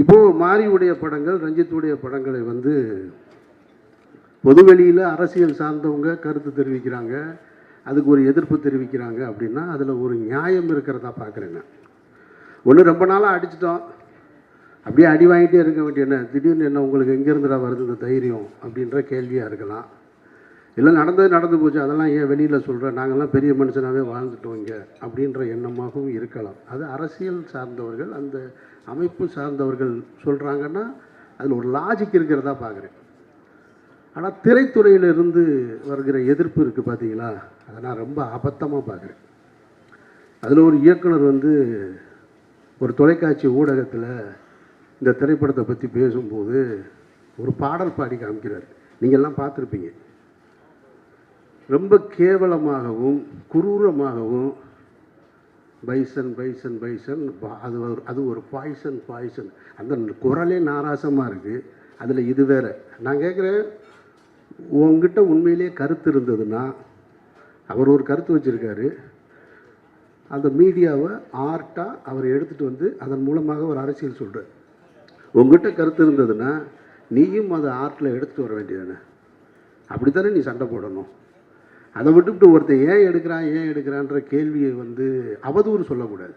இப்போது மாரியுடைய படங்கள், ரஞ்சித்துடைய படங்களை வந்து பொதுவெளியில் அரசியல் சார்ந்தவங்க கருத்து தெரிவிக்கிறாங்க, அதுக்கு ஒரு எதிர்ப்பு தெரிவிக்கிறாங்க அப்படின்னா அதில் ஒரு நியாயம் இருக்கிறதா பார்க்குறேங்க. ஒன்று ரொம்ப நாளாக அடிச்சிட்டோம், அப்படியே அடி வாங்கிட்டே இருக்க வேண்டிய என்ன, திடீர்னு என்ன உங்களுக்கு எங்கேருந்துடா வருது இந்த தைரியம் அப்படின்ற கேள்வியாக இருக்கலாம். இல்லை நடந்தது நடந்து போச்சு, அதெல்லாம் ஏன் வெளியில் சொல்கிறேன், நாங்கள்லாம் பெரிய மனுஷனாகவே வாழ்ந்துட்டோம் இங்கே அப்படின்ற எண்ணமாகவும் இருக்கலாம். அது அரசியல் சார்ந்தவர்கள், அந்த அமைப்பு சார்ந்தவர்கள் சொல்கிறாங்கன்னா அதில் ஒரு லாஜிக் இருக்கிறதா பார்க்குறேன். ஆனால் திரைத்துறையிலிருந்து வருகிற எதிர்ப்பு இருக்குது பார்த்தீங்களா, அதை நான் ரொம்ப அபத்தமாக பார்க்குறேன். அதில் ஒரு இயக்குனர் வந்து ஒரு தொலைக்காட்சி ஊடகத்தில் இந்த திரைப்படத்தை பற்றி பேசும்போது ஒரு பாடல் பாடி காமிக்கிறார். நீங்கள்லாம் பார்த்துருப்பீங்க. ரொம்ப கேவலமாகவும் குரூரமாகவும் பைசன் பைசன் பைசன், அது ஒரு பாய்சன், அந்த குரலே நாராசமாக இருக்குது. அதில் இது வேறு. நான் கேட்குறேன், உங்ககிட்ட உண்மையிலே கருத்து இருந்ததுன்னா, அவர் ஒரு கருத்து வச்சுருக்காரு, அந்த மீடியாவை ஆர்ட்டாக அவர் எடுத்துகிட்டு வந்து அதன் மூலமாக ஒரு அரசியல் சொல்கிறார். உங்ககிட்ட கருத்து இருந்ததுன்னா நீயும் அதை ஆர்ட்டில் எடுத்துகிட்டு வர வேண்டியதானே. அப்படி தானே நீ சண்டை போடணும். அதை விட்டுவிட்டு ஒருத்தர் ஏன் எடுக்கிறான்ற கேள்வியை வந்து அவதூறு சொல்லக்கூடாது.